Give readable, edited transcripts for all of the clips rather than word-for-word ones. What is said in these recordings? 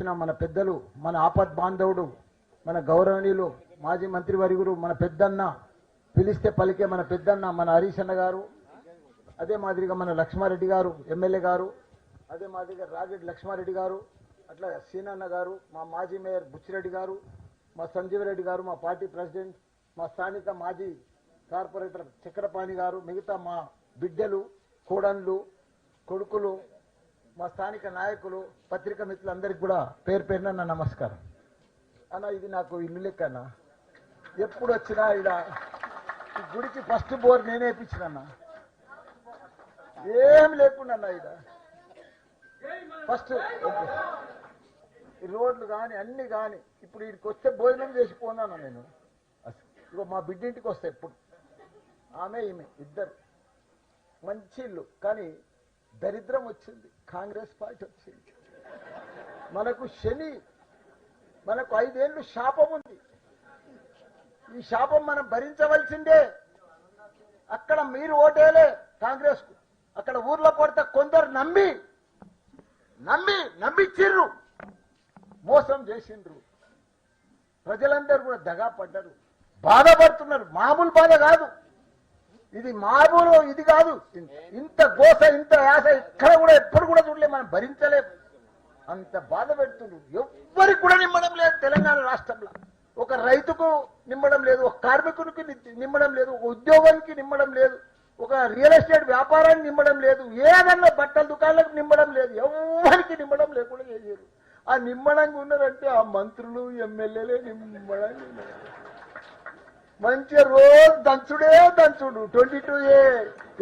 మన పెద్దలు, మన ఆపద్ బాంధవుడు, మన గౌరవనీయులు మాజీ మంత్రి వర్యులు, మన పెద్దన్న పిలిస్తే పలికే మన పెద్దన్న మన హరీష్ అన్న గారు, అదే మాదిరిగా మన లక్ష్మారెడ్డి గారు ఎమ్మెల్యే గారు, అదే మాదిరిగా రాగిడి లక్ష్మారెడ్డి గారు, అట్లా సీనన్న గారు, మా మాజీ మేయర్ బుచ్చిరెడ్డి గారు, మా సంజీవరెడ్డి గారు, మా పార్టీ ప్రెసిడెంట్, మా స్థానిక మాజీ కార్పొరేటర్ చక్రపాణి గారు, మిగతా మా బిడ్డలు, కోడన్లు, కొడుకులు, మా స్థానిక నాయకులు, పత్రికా మిత్రులందరికీ కూడా పేరు పేరున నా నమస్కారం అన్న. ఇది నాకు ఇల్లు లెక్క అన్న. ఎప్పుడు వచ్చినా ఇడ ఈ గుడికి ఫస్ట్ బోర్ నేనే వేయించినన్నా, ఏం లేకుండా అన్న. ఇడ ఫస్ట్ రోడ్లు కానీ అన్ని కానీ ఇప్పుడు వీడికి వస్తే భోజనం చేసిపోన్నాను నేను. ఇగో మా బిడ్డింటికి వస్తాయి ఇప్పుడు, ఆమె ఈమె ఇద్దరు మంచి ఇల్లు, కానీ దరిద్రం వచ్చింది. కాంగ్రెస్ పార్టీ వచ్చింది, మనకు శని, మనకు 5 ఏళ్ళు శాపం ఉంది. ఈ శాపం మనం భరించవలసిందే. అక్కడ మీరు ఓటేలే కాంగ్రెస్ కు, అక్కడ ఊర్లో పడితే కొందరు నమ్మిచ్చిర్రు, మోసం చేసిండ్రు. ప్రజలందరూ కూడా దగా పడ్డారు, బాధపడుతున్నారు. మామూలు బాధ కాదు ఇది, మామూలు ఇది కాదు. ఇంత గోస, ఇంత యాస ఇక్కడ కూడా ఎప్పుడు కూడా చూడలే, మనం భరించలేము. అంత బాధ పెడుతుండ్రు. ఎవ్వరికి కూడా నిమ్మడం లేదు తెలంగాణ రాష్ట్రంలో. ఒక రైతుకు నిమ్మడం లేదు, ఒక కార్మికునికి నిమ్మడం లేదు, ఒక ఉద్యోగానికి నిమ్మడం లేదు, ఒక రియల్ ఎస్టేట్ వ్యాపారానికి నిమ్మడం లేదు, ఏదన్నా బట్టల దుకాణాలకు నిమ్మడం లేదు, ఎవరికి నిమ్మడం లేకుండా చేశారు. ఆ నిమ్మడంగా ఉన్నారంటే ఆ మంత్రులు ఎమ్మెల్యేలే నిమ్మడంగా ఉన్నారు. మంచిగా రోజు దంచుడే దంచుడు. 22A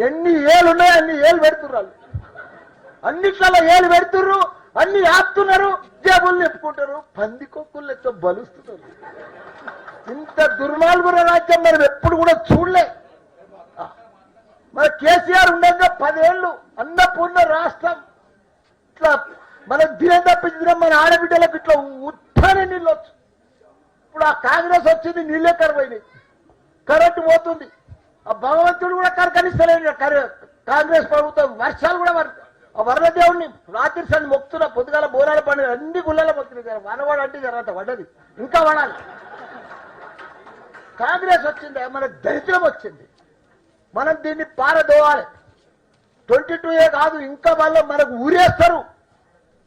ఎన్ని ఏళ్ళు ఉన్నాయో అన్ని ఏళ్ళు పెడుతున్నారు, అన్నిట్లలో ఏళ్ళు పెడుతుర్రు, అన్ని ఆపుతున్నారు, జేబులు నింపుకుంటారు, పందికొక్కులు లెక్క బలుస్తున్నారు. ఇంత దుర్మార్గుల రాజ్యం మనం ఎప్పుడు కూడా చూడలే. మన కేసీఆర్ ఉండగా 10 ఏళ్ళు అన్నపూర్ణ రాష్ట్రం ఇట్లా మనకు దినం తప్పించడం, మన ఆడబిడ్డలకు ఇట్లా ఉత్తానే నీళ్ళు వచ్చు. ఇప్పుడు ఆ కాంగ్రెస్ వచ్చింది, నీళ్ళే కరువైనాయి, కరెంటు పోతుంది. ఆ భగవంతుడు కూడా కనిస్తలేదు కాంగ్రెస్ ప్రభుత్వం. వర్షాలు కూడా ఆ వరద దేవుడిని రాత్రి సన్ని మొక్కుతున్నా, పొద్దుగాల బోనాల పండుగ అన్ని గుళ్ళలో మొక్కుతుంది. వనవాడు అంటే తర్వాత పడ్డది, ఇంకా పడాలి. కాంగ్రెస్ వచ్చింది, మన దరిద్రం వచ్చింది. మనం దీన్ని పారదోవాలి. 22A కాదు, ఇంకా వాళ్ళు మనకు ఊరేస్తారు.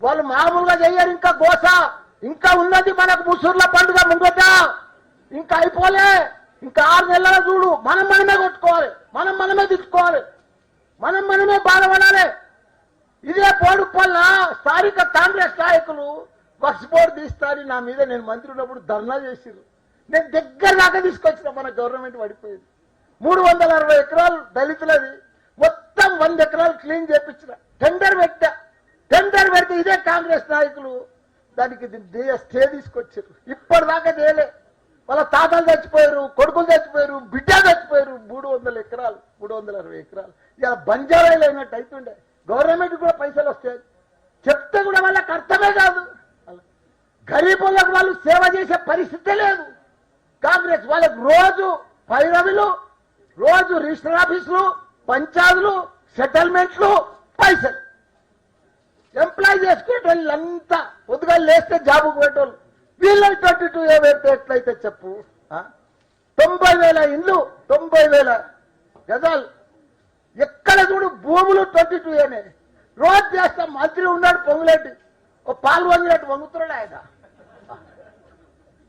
వాళ్ళు మామూలుగా చెయ్యరు. ఇంకా గోస ఇంకా ఉన్నది మనకు. ముసూర్ల పండుగ ముంగట ఇంకా అయిపోలే. ఇంకా 6 నెలల చూడు, మనమే కొట్టుకోవాలి, మనమే తిట్టుకోవాలి, మనమే బాధపడాలి. ఇదే పోడుకు వల్ల స్థానిక కాంగ్రెస్ నాయకులు వక్స్ బోర్డు తీస్తారని నా మీద నేను మంత్రి ఉన్నప్పుడు ధర్నా చేసిరు. నేను దగ్గర దాకా తీసుకొచ్చిన, మన గవర్నమెంట్ పడిపోయింది. 360 ఎకరాలు దళితులది, మొత్తం 100 ఎకరాలు క్లీన్ చేయించిన. టెండర్ పెడితే ఇదే కాంగ్రెస్ నాయకులు దానికి స్టే తీసుకొచ్చారు. ఇప్పటిదాకా చేయలే. వాళ్ళ తాతలు చచ్చిపోయారు, కొడుకులు చచ్చిపోయారు, బిడ్డలు చచ్చిపోయారు. 300 ఎకరాలు, 360 ఎకరాలు ఇలా బంజారాలు అయినట్టు అవుతుండే. గవర్నమెంట్ కూడా పైసలు వస్తాయి, చెప్తే కూడా వాళ్ళకి అర్థమే కాదు. గరీబులకు వాళ్ళు సేవ చేసే పరిస్థితే లేదు. కాంగ్రెస్ వాళ్ళకు రోజు పైరవిలు, రోజు రిజిస్టర్ ఆఫీసులు, పంచాయతీలు, సెటిల్మెంట్లు, పైసలు. ఎంప్లాయ్ చేసుకునే వాళ్ళంతా పొద్దుగా లేస్తే జాబుకు పెట్టేవాళ్ళు. వీళ్ళకి 22A పెడితే ఎట్లయితే చెప్పు. 90,000 ఇండ్లు, 90,000 గజాలు, ఎక్కడ చూడు భూములు 22Aనే. రోజు చేస్తాం. మంత్రి ఉన్నాడు పొంగులేటి, ఓ పాలు వంగినట్టు వంగుతున్నాడు ఆయన.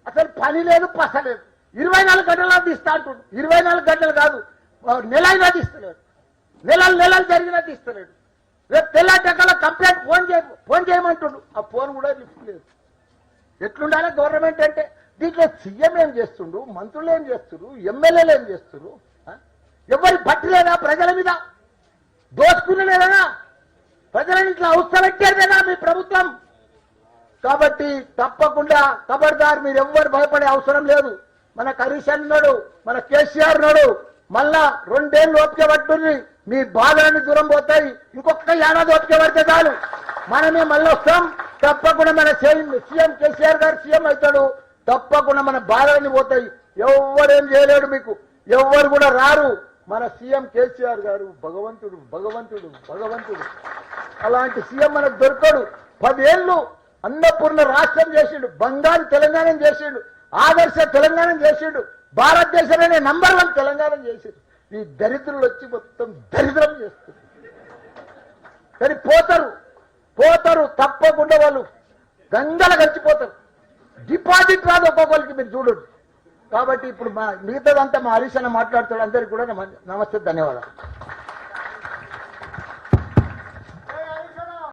అసలు పని లేదు, పస లేదు. 24 గంటలు తీస్తా అంటుండు. 24 గంటలు కాదు, నెలైనా తీస్తలేడు. నెలలు జరిగినట్టు ఇస్తలేడు. రేపు తెల్లాటకాల కంప్లైంట్ ఫోన్ చేయమంటుండు. ఆ ఫోన్ కూడా లిఫ్ట్ లేదు. ఎట్లుండాలి గవర్నమెంట్ అంటే? దీంట్లో సీఎం ఏం చేస్తుండు, మంత్రులు ఏం చేస్తున్నారు, ఎమ్మెల్యేలు ఏం చేస్తున్నారు? ఎవరి బట్టి లేదా ప్రజల మీద? దోచుకునేలేదా? ప్రజలను ఇట్లా అవసరపెట్టేదేనా మీ ప్రభుత్వం? కాబట్టి తప్పకుండా ఖబర్దార్, మీరు ఎవ్వరు భయపడే అవసరం లేదు. మన హరీష్ ఉన్నాడు, మన కేసీఆర్ ఉన్నాడు. మళ్ళా 2 ఏళ్ళు ఓపిక పట్టుంది, మీ బాధలన్నీ దూరం పోతాయి. ఇంకొక ఏడాది ఓపిక పడితే చాలు, మనమే మళ్ళీ వస్తాం. తప్పకుండా మన సీఎం కేసీఆర్ గారు సీఎం అవుతాడు. తప్పకుండా మన బాధలన్నీ పోతాయి. ఎవరేం చేయలేడు మీకు, ఎవరు కూడా రారు. మన సీఎం కేసీఆర్ గారు భగవంతుడు. అలాంటి సీఎం మనకు దొరకడు. 10 ఏళ్ళు అన్నపూర్ణ రాష్ట్రం చేసిండు, బంగారు తెలంగాణ చేసిండు, ఆదర్శ తెలంగాణ చేసిండు, భారతదేశంలోనే నంబర్ 1 తెలంగాణ చేసిండు. ఈ దరిద్రులు వచ్చి మొత్తం దరిద్రం చేస్తుంది. కానీ పోతారు తప్పకుండా, వాళ్ళు గంగల గడిచిపోతారు. డిపాజిట్ రాదు ఒక్కొక్కరికి, మీరు చూడండి. కాబట్టి ఇప్పుడు మిగతాదంతా మా హరీష్ అన్న మాట్లాడుతాడు. అందరికీ కూడా నమస్తే, ధన్యవాదాలు.